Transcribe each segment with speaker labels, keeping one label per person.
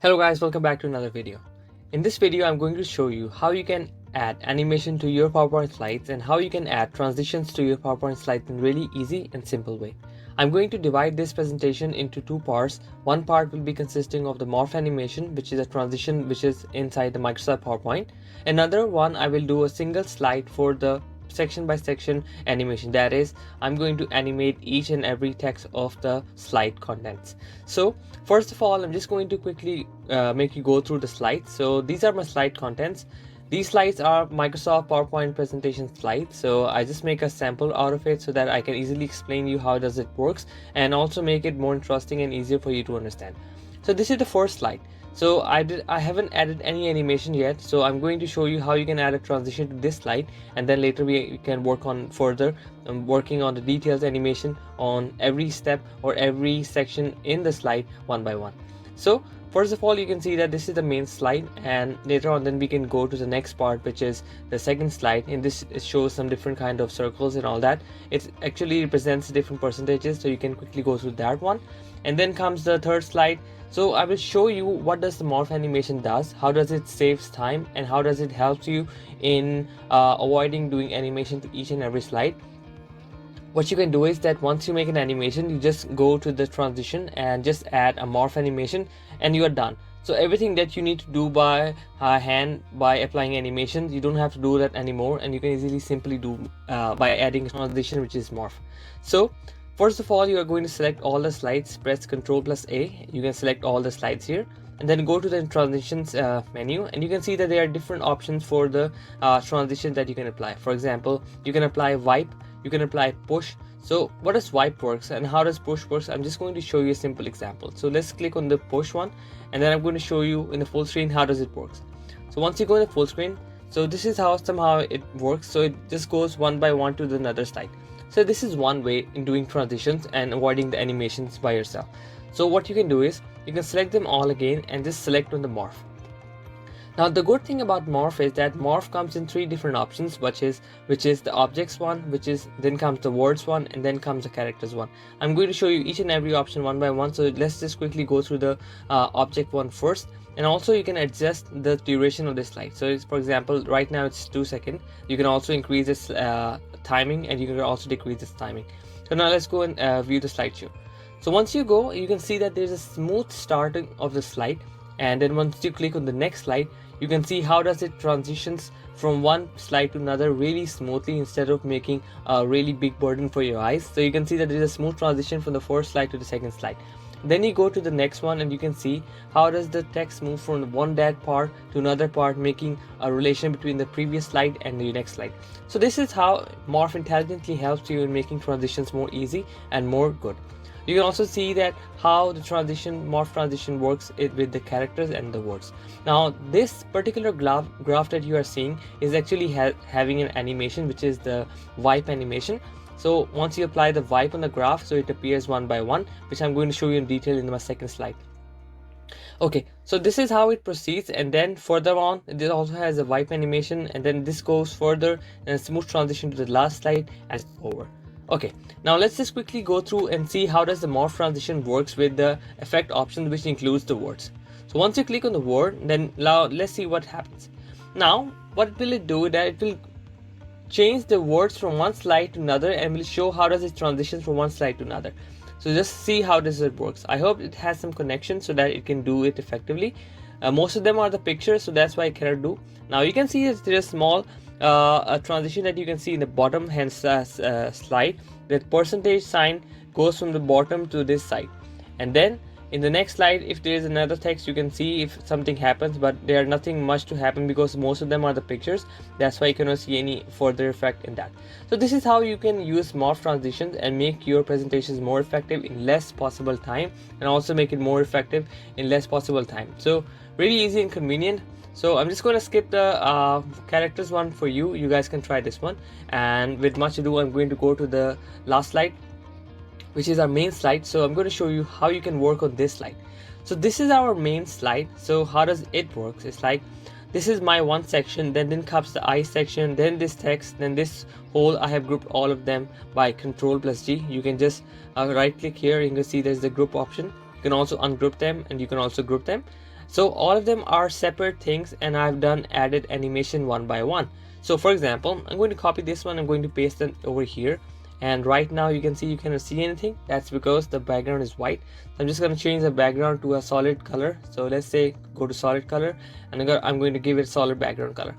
Speaker 1: Hello guys, welcome back to another video. In this video, I'm going to show you how you can add animation to your PowerPoint slides and how you can add transitions to your PowerPoint slides in really easy and simple way. I'm going to divide this presentation into two parts. One part will be consisting of the Morph animation, which is a transition which is inside the Microsoft PowerPoint. Another one, I will do a single slide for the section by section animation. That is, I'm going to animate each and every text of the slide contents. So first of all, I'm just going to quickly make you go through the slides. So these are my slide contents. These slides are Microsoft PowerPoint presentation slides, so I just make a sample out of it so that I can easily explain you how does it works and also make it more interesting and easier for you to understand. So this is the first slide. So I haven't added any animation yet, so I'm going to show you how you can add a transition to this slide, and then later we can work on further working on the details animation on every step or every section in the slide one by one. So first of all, you can see that this is the main slide, and later on then we can go to the next part, which is the second slide. In this, it shows some different kind of circles and all that. It actually represents different percentages, so you can quickly go through that one. And then comes the third slide. So I will show you what does the morph animation does, how does it saves time, and how does it helps you in avoiding doing animation to each and every slide. What you can do is that once you make an animation, you just go to the transition and just add a morph animation and you are done. So everything that you need to do by hand by applying animations, you don't have to do that anymore, and you can easily simply do by adding a transition, which is morph. So first of all, you are going to select all the slides, press Ctrl+A. You can select all the slides here and then go to the transitions menu, and you can see that there are different options for the transition that you can apply. For example, you can apply wipe, you can apply push. So what does wipe works and how does push works? I'm just going to show you a simple example. So let's click on the push one, and then I'm going to show you in the full screen how does it works. So once you go in the full screen, so this is how somehow it works. So it just goes one by one to the another slide. So this is one way in doing transitions and avoiding the animations by yourself. So what you can do is you can select them all again and just select on the morph. Now the good thing about morph is that morph comes in three different options, which is the objects one, then comes the words one, and then comes the characters one. I'm going to show you each and every option one by one. So let's just quickly go through the object one first. And also you can adjust the duration of this slide. So it's, for example, right now it's 2 seconds. You can also increase this timing, and you can also decrease this timing. So now let's go and view the slideshow. So once you go, you can see that there's a smooth starting of the slide, and then once you click on the next slide, you can see how does it transitions from one slide to another really smoothly instead of making a really big burden for your eyes. So you can see that there's a smooth transition from the first slide to the second slide. Then you go to the next one, and you can see how does the text move from one that part to another part, making a relation between the previous slide and the next slide. So this is how morph intelligently helps you in making transitions more easy and more good. You can also see that how the morph transition works with the characters and the words. Now this particular graph that you are seeing is actually having an animation, which is the wipe animation. So once you apply the wipe on the graph, so it appears one by one, which I'm going to show you in detail in my second slide. Okay, so this is how it proceeds, and then further on it also has a wipe animation, and then this goes further and a smooth transition to the last slide and it's over. Okay, now let's just quickly go through and see how does the morph transition works with the effect option, which includes the words. So once you click on the word, then now let's see what happens. Now what will it do? That it will change the words from one slide to another and will show how does it transition from one slide to another. So just see how does it works. I hope it has some connection so that it can do it effectively. Most of them are the pictures, so that's why I cannot do. Now you can see that there's a small a transition that you can see in the bottom hand slide. That percentage sign goes from the bottom to this side, and then in the next slide, if there is another text, you can see if something happens, but there are nothing much to happen because most of them are the pictures. That's why you cannot see any further effect in that. So this is how you can use morph transitions and make your presentations more effective in less possible time, and also make it more effective in less possible time. So really easy and convenient. So I'm just going to skip the characters one for you. You guys can try this one, and with much ado, I'm going to go to the last slide, which is our main slide. So I'm going to show you how you can work on this slide. So this is our main slide. So how does it work? It's like this is my one section, then comes the I section, then this text, then this whole. I have grouped all of them by Ctrl+G. You can just right click here, you can see there's the group option. You can also ungroup them, and you can also group them. So all of them are separate things, and I've added animation one by one. So for example, I'm going to copy this one, I'm going to paste it over here, and right now you can see you cannot see anything. That's because the background is white. So I'm just going to change the background to a solid color. So let's say go to solid color, and I'm going to give it solid background color.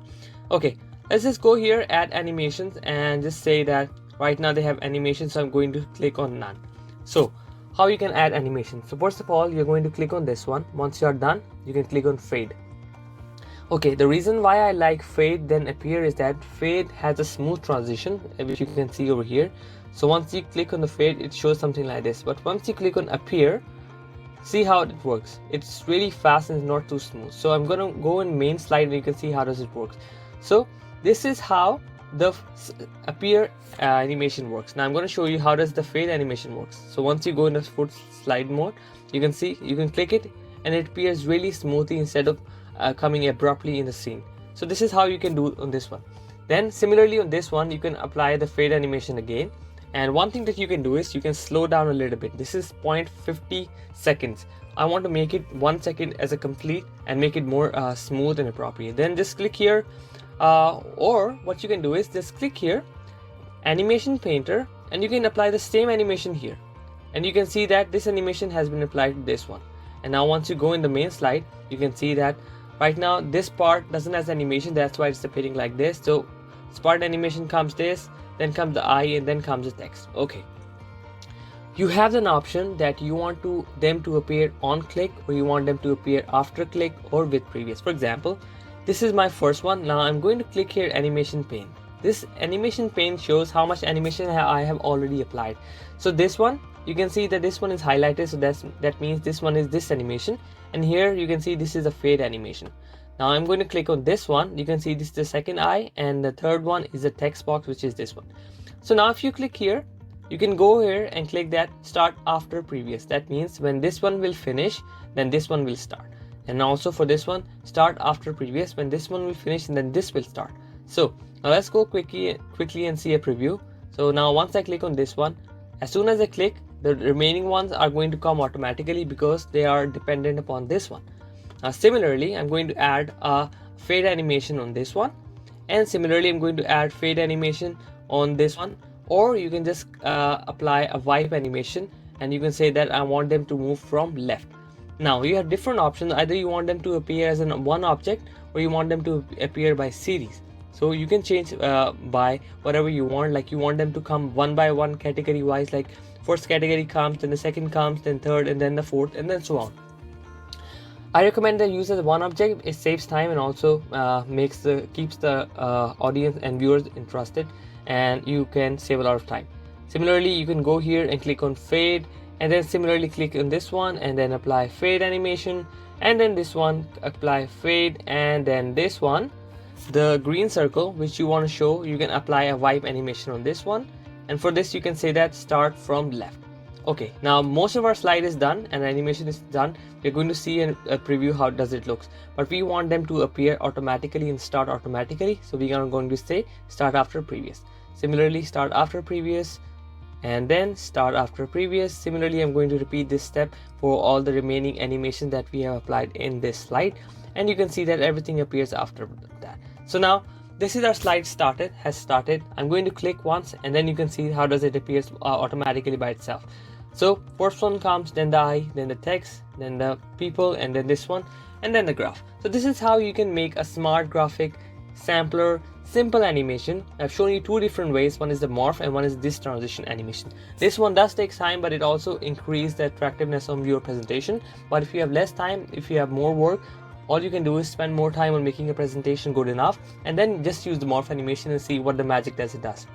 Speaker 1: Okay, let's just go here, add animations, and just say that right now they have animation, so I'm going to click on none. So how you can add animation? So first of all, you're going to click on this one. Once you're done, you can click on fade. Okay, the reason why I like fade then appear is that fade has a smooth transition, which you can see over here. So once you click on the fade, it shows something like this. But once you click on appear, see how it works. It's really fast and it's not too smooth. So I'm gonna go in main slide and you can see how does it work. So this is how the appear animation works. Now I'm going to show you how does the fade animation works. So once you go in the full slide mode, you can see you can click it and it appears really smoothly instead of coming abruptly in the scene. So this is how you can do on this one. Then similarly on this one, you can apply the fade animation again, and one thing that you can do is you can slow down a little bit. This is 0.50 seconds. I want to make it 1 second as a complete and make it more smooth and appropriate. Then just click here, or what you can do is just click here, animation painter, and you can apply the same animation here, and you can see that this animation has been applied to this one. And now once you go in the main slide, you can see that right now this part doesn't have animation, that's why it's appearing like this. So part animation comes this, then comes the eye, and then comes the text. Okay, you have an option that you want them to appear on click, or you want them to appear after click, or with previous. For example, this is my first one. Now I'm going to click here animation pane. This animation pane shows how much animation I have already applied. So this one, you can see that this one is highlighted, so that means this one is this animation, and here you can see this is a fade animation. Now I'm going to click on this one. You can see this is the second eye, and the third one is the text box, which is this one. So now if you click here, you can go here and click that start after previous. That means when this one will finish, then this one will start. And also for this one, start after previous, when this one will finish and then this will start. So now let's go quickly and see a preview. So now once I click on this one, as soon as I click, the remaining ones are going to come automatically because they are dependent upon this one. Now similarly, I'm going to add a fade animation on this one, and similarly I'm going to add fade animation on this one, or you can just apply a wipe animation, and you can say that I want them to move from left. Now you have different options. Either you want them to appear as one object, or you want them to appear by series. So you can change by whatever you want. Like you want them to come one by one, category wise, like first category comes, then the second comes, then third, and then the fourth, and then so on. I recommend that use as one object. It saves time and also keeps the audience and viewers interested, and you can save a lot of time. Similarly, you can go here and click on fade, and then similarly click on this one and then apply fade animation, and then this one apply fade, and then this one, the green circle which you want to show, you can apply a wipe animation on this one, and for this you can say that start from left. Okay, now most of our slide is done and animation is done. We're going to see a preview how does it looks, but we want them to appear automatically and start automatically, so we are going to say start after previous. Similarly, start after previous, and then start after previous. Similarly, I'm going to repeat this step for all the remaining animation that we have applied in this slide, and you can see that everything appears after that. So now this is our slide has started. I'm going to click once, and then you can see how does it appears automatically by itself. So first one comes, then the eye, then the text, then the people, and then this one, and then the graph. So this is how you can make a smart graphic sampler simple animation. I've shown you two different ways. One is the morph and one is this transition animation. This one does take time, but it also increases the attractiveness of your presentation. But if you have less time, if you have more work, all you can do is spend more time on making a presentation good enough, and then just use the morph animation and see what the magic does it does.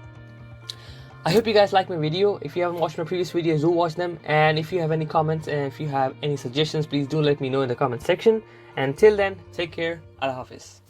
Speaker 1: I hope you guys like my video. If you haven't watched my previous videos, do watch them. And if you have any comments and if you have any suggestions, please do let me know in the comment section. And till then, take care. Allah Hafiz.